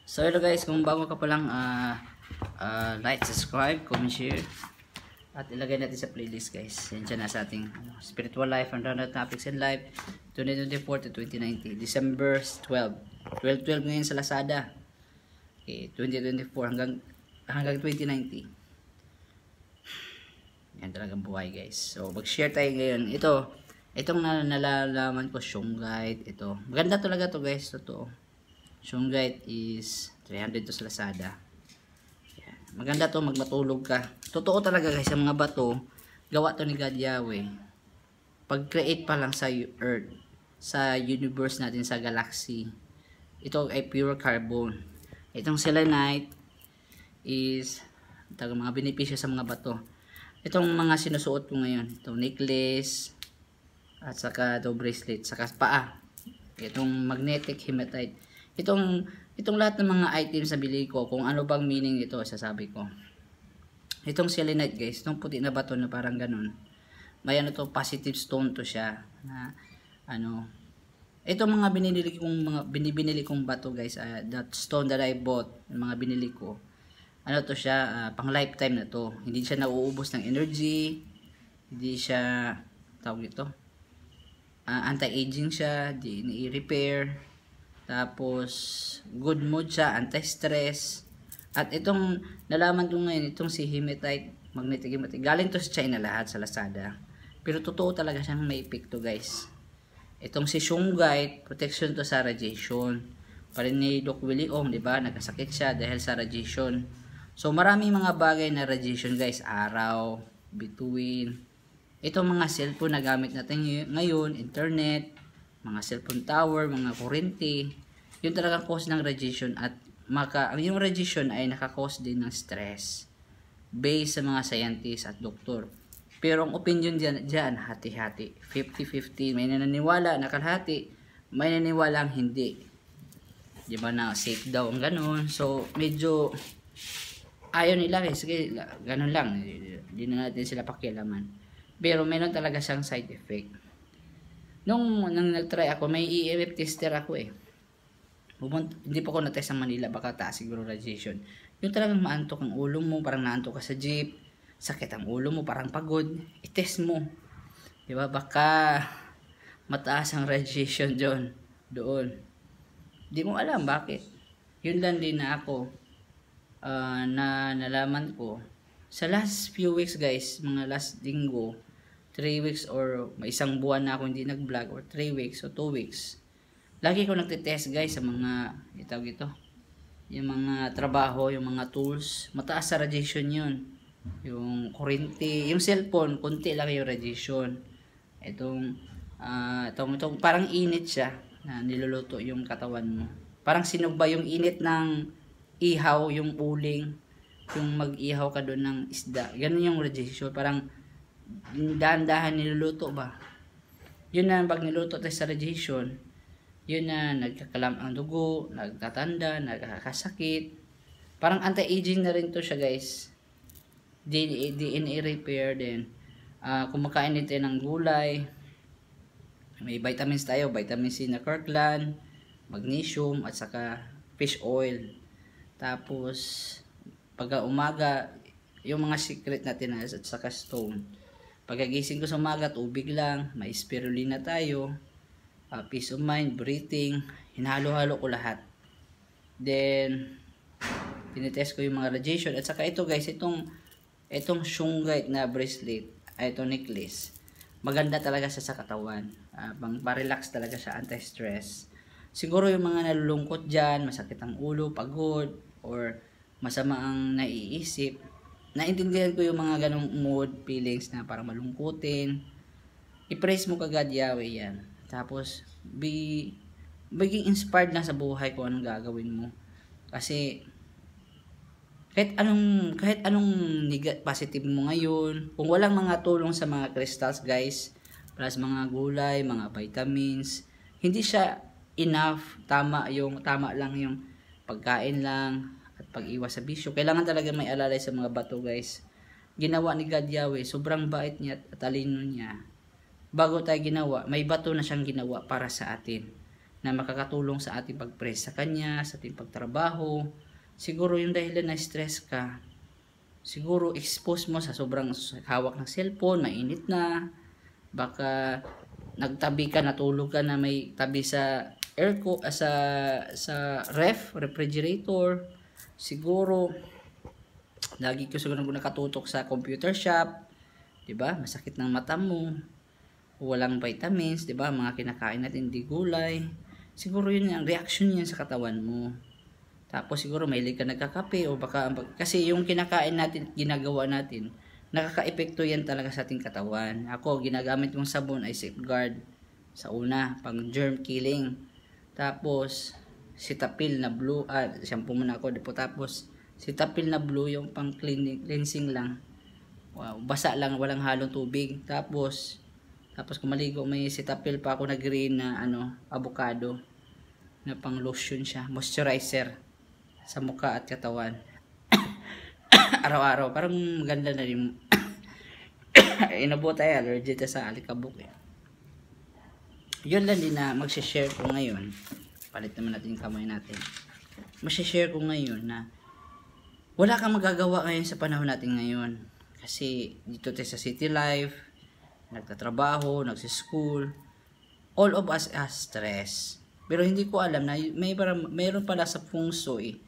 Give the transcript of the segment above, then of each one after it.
So hello guys, kung bago ka pa lang, like, subscribe, comment, share, at ilagay natin sa playlist guys. Yan siya na sa ating spiritual life and random topics in life 2024 to 2019, December 12 ngayon sa Lazada. Okay, 2024 hanggang 2019. Yan talagang buhay guys. So mag-share tayo ngayon. Itong nalalaman ko, Shungite. Ito, maganda talaga to guys. Totoo. Shungite is 300 to sa Lazada. Yan. Maganda to, magmatulog ka. Totoo talaga guys, ang mga bato, gawa to ni God Yahweh. Pag-create pa lang sa Earth, sa universe natin, sa galaxy, ito ay pure carbon. Itong selenite is mga benepisyo sa mga bato. Itong mga sinusuot ko ngayon, itong necklace, at saka ito bracelet, saka paa. Itong magnetic hematite. Itong lahat ng mga items na bili ko, kung ano bang meaning ito, sasabi ko. Itong selenite guys, itong puti na bato na parang ganun. May ano to, positive stone to siya. Na, itong mga binibili kong bato guys, that stone that I bought, yung mga binili ko, ano to siya, pang lifetime na to. Hindi siya nauubos ng energy, hindi siya, tawag ito, anti-aging siya, di i-repair. Tapos, good mood siya, anti-stress. At itong, nalaman ko ngayon, itong si hematite, magnetic hematite, galing to sa China lahat, sa Lazada. Pero totoo talaga siyang may epekto guys. Itong si Shungite, protection to sa radiation. Parin ni Doc Willie Ong, diba? Nagkasakit siya dahil sa radiation. So, maraming mga bagay na radiation guys. Araw, bituin. Itong mga cellphone na gamit natin ngayon, internet, mga cellphone tower, mga kurente, yun talagang cause ng radiation. At yung radiation ay nakakause din ng stress based sa mga scientists at doktor. Pero ang opinion dyan hati-hati, 50-50. May naniniwala na kalahati, may naniniwala ang hindi, diba, na safe daw ang ganun. So medyo ayaw nila sige ganun lang, hindi na natin sila pakialaman. Pero meron talaga siyang side effect. Nung nag-try ako, may EMF tester ako eh. Hindi pa ako na-test sa Manila, baka taas siguro radiation. Yung talagang maantok ang ulo mo, parang naantok ka sa jeep, sakit ang ulo mo, parang pagod, i-test mo. Diba? Baka mataas ang radiation doon. Di mo alam bakit. Yun lang din na ako, na nalaman ko. Sa last few weeks guys, mga last linggo, 3 weeks or may isang buwan na ako hindi nag-vlog, or 3 weeks o 2 weeks. Lagi ko nagte-test guys sa mga yung mga trabaho, yung mga tools. Mataas sa radiation yun. Yung kurente, yung cellphone, konti lang yung radiation. Itong parang init siya na niluluto yung katawan mo. Parang sinugba yung init ng ihaw, yung uling, yung mag-ihaw ka doon ng isda. Ganun yung radiation, parang dahan-dahan niluluto ba. Yun na, pag niluto tayo sa radiation, yun na nagkakalam ang dugo, nagtatanda, nagkakasakit. Parang anti-aging na rin to siya guys. DNA repair din. Kumakain din tayo ng gulay. May vitamins tayo, vitamin C na Kirkland, magnesium, at saka fish oil. Tapos pagka umaga, yung mga secret natin at saka stone. Pagkagising ko sa umaga, tubig lang, may spirulina tayo, peace of mind, breathing, hinalo-halo ko lahat. Then, tinitest ko yung mga radiation. At saka ito guys, itong Shungite na bracelet, itong necklace, maganda talaga siya sa katawan. Pa-relax talaga siya, anti-stress. Siguro yung mga nalulungkot dyan, masakit ang ulo, pagod, or masama ang naiisip, naintindihan ko yung mga ganong mood, feelings na parang malungkutin. I-praise mo kagad Yahweh yan. Tapos, maging inspired na sa buhay kung anong gagawin mo. Kasi, kahit anong positive mo ngayon, kung walang mga tulong sa mga crystals guys, plus mga gulay, mga vitamins, hindi siya enough. Tama lang yung pagkain lang, at pag-iwas sa bisyo. Kailangan talaga may alalay sa mga bato guys. Ginawa ni God Yahweh, sobrang bait niya at talino niya. Bago tayo ginawa, may bato na siyang ginawa para sa atin. na makakatulong sa ating pag-press sa kanya, sa ating pagtrabaho. Siguro yung dahilan na stress ka, siguro expose mo sa sobrang hawak ng cellphone, mainit na, baka nagtabi ka, natulog ka na may tabi sa airco, sa refrigerator. Siguro lagi ko siguro nakatutok sa computer shop, 'di ba? Masakit ng mata mo, walang vitamins, 'di ba? Mga kinakain natin hindi gulay. Siguro yun ang reaction niyan sa katawan mo. Tapos siguro mahilig ka nagkakape o baka kasi yung kinakain natin, ginagawa natin, nakaka-epekto yan talaga sa ating katawan. Ako, ginagamit yung sabon ay Safeguard sa una, pang germ killing. Tapos Cetaphil na blue, shampoo muna ako, tapos Cetaphil na blue yung pang cleansing lang. Wow, basa lang, walang halong tubig. Tapos kung maligo, may Cetaphil pa ako na green na avocado na pang lotion siya, moisturizer sa mukha at katawan. Araw-araw, parang maganda na rin. Inabo tayo, allergy tayo sa alikabok eh. Yun lang din na mag-share ko ngayon. Palit naman natin yung kamay natin. Mag-share ko ngayon na wala kang magagawa ngayon sa panahon natin ngayon. Kasi dito tayo sa city life, nagtatrabaho, nagsischool, all of us has stress. Pero hindi ko alam na mayroon pala sa feng shui,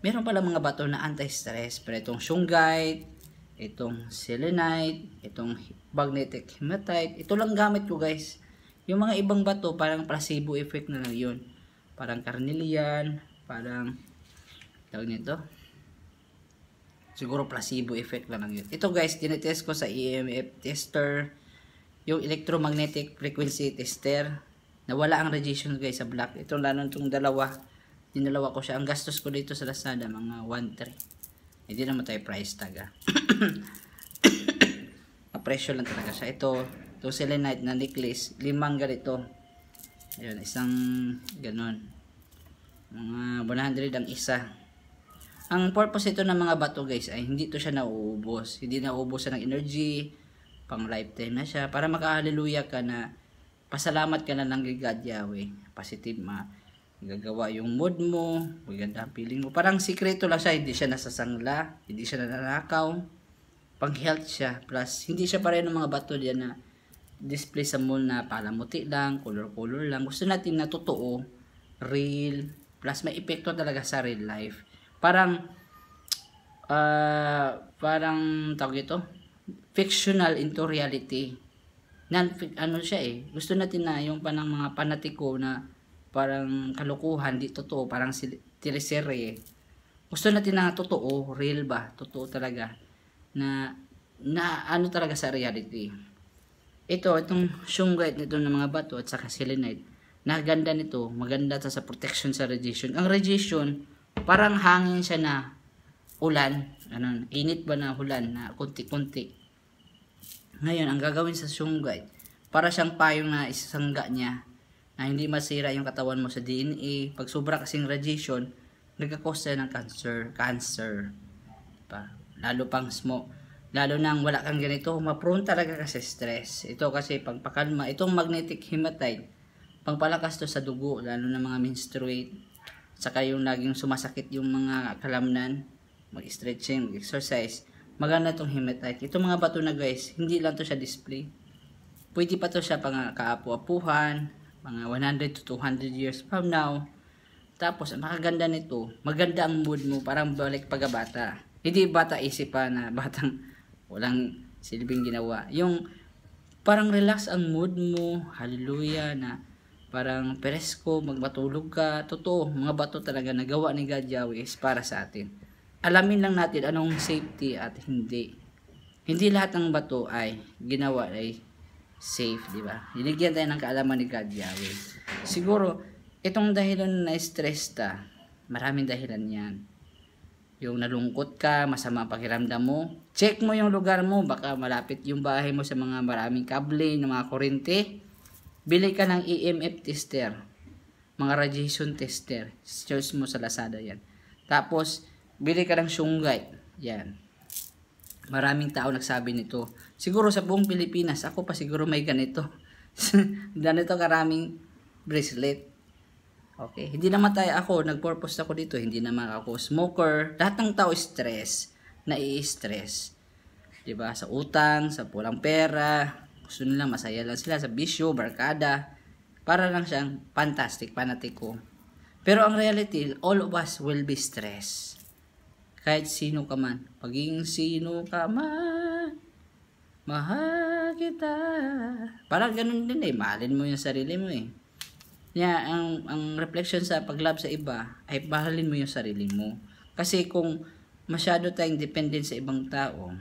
meron pala mga bato na anti-stress. Pero itong shungite, itong selenite, itong magnetic hematite, ito lang gamit ko guys. Yung mga ibang bato, parang placebo effect na lang yun. Parang carnelian, parang tawag nito, siguro placebo effect lang yun. Ito guys, tinetest ko sa EMF tester, yung electromagnetic frequency tester. Nawala ang radiation guys sa black. Ito lalo itong dinalawa ko siya. Ang gastos ko dito sa Lazada, mga 1.3. Hindi naman tayo price tag. Presyo lang talaga siya. Ito selenite na necklace, 5 ganito. Ayun, isang ganon. Mga 100 ang isa. Ang purpose ito ng mga bato guys ay hindi to siya nauubos. Hindi nauubusan ng energy, pang lifetime na siya. Para maka-hallelujah ka na, pasalamat ka na ng God Yahweh. Positive gagawa yung mood mo, maganda ang feeling mo. Parang sikreto lang siya, hindi siya nasasangla, hindi siya nananakaw. Pang health siya. Plus, hindi siya pareho ng mga bato diyan na display sa mall na palamuti lang, color-color lang. Gusto natin na totoo, real, plus may epekto talaga sa real life. Parang tawag ito, fictional into reality. Siya eh. Gusto natin na yung panang mga panatiko na parang kalukuhan, di totoo, parang teleserye. Gusto natin na totoo, real ba? Totoo talaga. Na talaga sa reality. Itong shungite nito ng mga bato at saka selenite. Naganda nito, maganda sa protection sa radiation. Ang radiation, parang hangin siya na ulan, init ba na ulan na kunti-kunti. Ngayon, ang gagawin sa shungite, para siyang payong na isasangga niya na hindi masira yung katawan mo sa DNA. Pag sobra kasing radiation, nagkakos ng cancer. Pa. Lalo pang smoke. Lalo nang wala kang ganito, ma-prone talaga kasi stress. Ito kasi pagpakalma. Itong magnetic hematite, pangpalakas to sa dugo, lalo na mga menstruate. Saka yung laging sumasakit yung mga kalamnan, mag-stretching, mag-exercise. Maganda tong hematite. Itong mga bato na guys, hindi lang to siya display. Pwede pa to siya pang kaapu-apuhan, mga 100 to 200 years from now. Tapos, ang makaganda nito, maganda ang mood mo, parang balik pagkabata. Hindi bata isip pa na batang walang silbing ginawa. Yung parang relax ang mood mo, hallelujah, na parang presko, magmatulog ka. Totoo, mga bato talaga nagawa ni God Yahweh is para sa atin. Alamin lang natin anong safety at hindi. Hindi lahat ng bato ay ginawa ay safe, di ba? Niligyan tayo ng kaalaman ni God Yahweh. Siguro, itong dahilan na stress ta, maraming dahilan yan. Yung nalungkot ka, masama ang pakiramdam mo, check mo yung lugar mo, baka malapit yung bahay mo sa mga maraming kable, ng mga kurente. Bili ka ng EMF tester, mga radiation tester, search mo sa Lazada yan. Tapos, bili ka ng shungite, yan. Maraming tao nagsabi nito. Siguro sa buong Pilipinas, ako pa siguro may ganito. Ganito karaming bracelet. Okay, hindi naman ako, nag-purpose ako dito, hindi naman ako smoker. Lahat ng tao stress, nai-stress. 'Di ba? Sa utang, sa pulang pera, gusto nila masaya lang sila sa bisyo, barkada. Para lang siyang fantastic, panatiko. Pero ang reality, all of us will be stressed. Kahit sino ka man, paging sino ka man, mahal kita. Parang ganun din mahalin mo yung sarili mo ang reflection sa pag-love sa iba ay mahalin mo yung sarili mo. Kasi kung masyado tayong dependent sa ibang tao,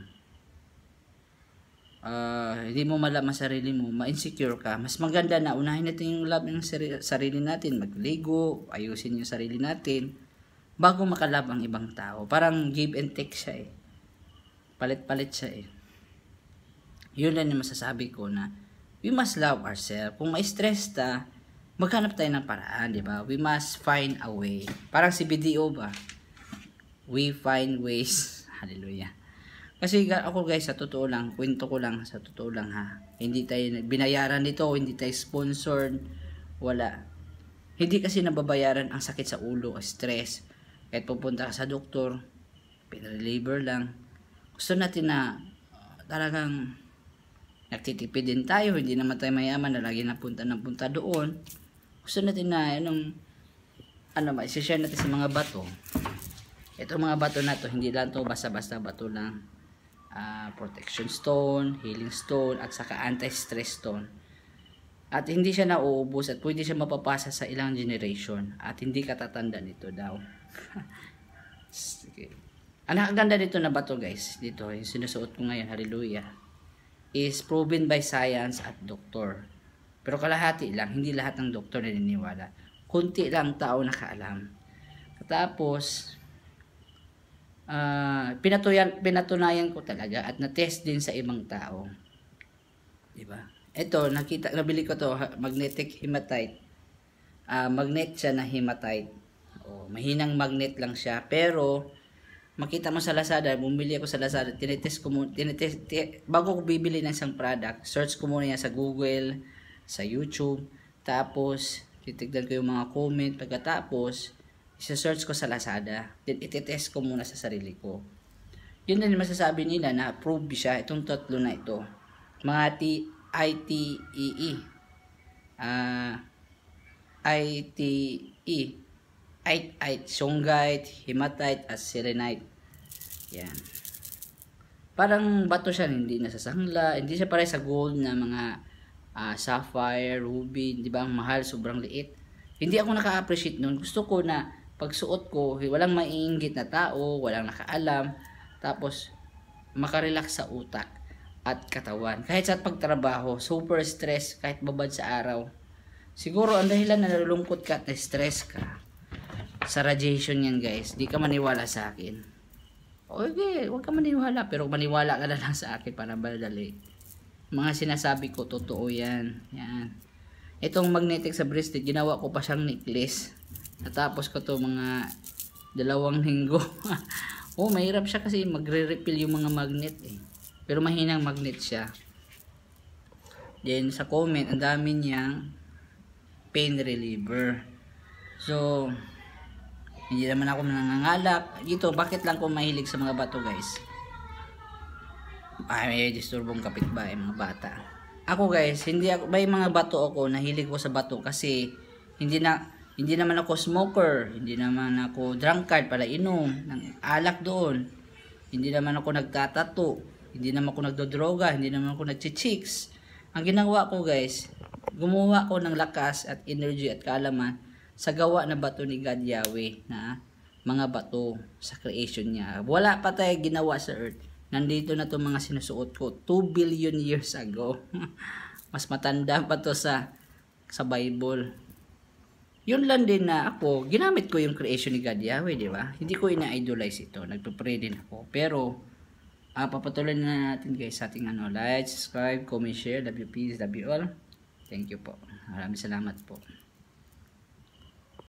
hindi mo malaman sarili mo, ma-insecure ka, mas maganda na unahin natin yung love ng sarili natin, magligo, ayusin yung sarili natin, bago makalab ang ibang tao. Parang give and take siya palit-palit siya Yun lang yung masasabi ko na we must love ourselves. Kung ma-stress ta, maghanap tayo ng paraan, di ba? We must find a way. Parang si BDO ba? We find ways. Hallelujah. Kasi ako guys, sa totoo lang, kwento ko lang, sa totoo lang ha. Hindi tayo binayaran dito, hindi tayo sponsored, wala. Hindi kasi nababayaran ang sakit sa ulo, stress. Kahit pupunta ka sa doktor, pinreliever lang. Gusto natin na talagang nagtitipid din tayo, hindi naman tayo mayaman na lagi napunta doon. Gusto natin na i-share natin sa mga bato. Ito mga bato na to, hindi lang to basta-basta bato lang. Protection stone, healing stone, at saka anti-stress stone. At hindi siya nauubos at pwede siya mapapasa sa ilang generation. At hindi katatanda nito daw. Okay. Ang nakaganda dito na bato guys, dito yung sinusuot ko ngayon, hallelujah, is proven by science at doktor. Pero kalahati lang, hindi lahat ng doktor naniniwala. Kunti lang tao nakaalam. Tapos, pinatunayan ko talaga at na-test din sa ibang tao. Diba? Ito, nabili ko to, magnetic hematite. Magnet siya na hematite. Mahinang magnet lang siya. Pero, makita mo sa Lazada, bumili ako sa Lazada, bago ko bibili ng isang product, search ko muna yan sa Google, sa YouTube, tapos titignan ko yung mga comment, pagkatapos isa-search ko sa Lazada, then itetest ko muna sa sarili ko. Yun din masasabi nila na approve siya, itong tatlo na ito, mga ITEE, Shungite, Hematite, at Selenite. Yan. Parang bato siya, hindi nasasangla, hindi siya pare sa gold na mga sapphire, ruby, di ba? Ang mahal, sobrang liit. Hindi ako naka-appreciate nun. Gusto ko na pagsuot ko, walang maiinggit na tao, walang nakaalam, tapos makarelax sa utak at katawan. Kahit sa pagtrabaho, super stress, kahit babad sa araw. Siguro ang dahilan na nalulungkot ka at na-stress ka, sa radiation yan guys, di ka maniwala sa akin. Okay, huwag ka maniwala, pero maniwala ka na lang sa akin para madali. Mga sinasabi ko, totoo yan. Yan. Itong magnetic sa bracelet, ginawa ko pa siyang necklace. Natapos ko to mga 2 linggo. Mahirap siya kasi magre-refill yung mga magnet Pero mahinang magnet siya. Then sa comment, ang dami niyang pain reliever. So, hindi naman ako nangangalap. Dito, bakit lang ko mahilig sa mga bato guys? May disturbong kapitbahay mga bata. Ako guys, may mga bato ako, nahilig ko sa bato kasi hindi naman ako smoker, hindi naman ako drunkard pala inom ng alak doon. Hindi naman ako nagtatato, hindi naman ako nagdodroga, hindi naman ako nagchichicks. Ang ginawa ko guys, gumawa ko ng lakas at energy at kaalaman sa gawa na bato ni God Yahweh na mga bato sa creation niya. Wala pa tayo ginawa sa earth. Nandito na itong mga sinusuot ko 2 billion years ago. Mas matanda pa to sa Bible. Yun lang din na ako, ginamit ko yung creation ni God Yahweh, di ba? Hindi ko ina-idolize ito. Nagpo-pray din ako. Pero, papatuloy na natin guys sa ating like, subscribe, comment, share. Love you, peace, love you all. Thank you po. Maraming salamat po.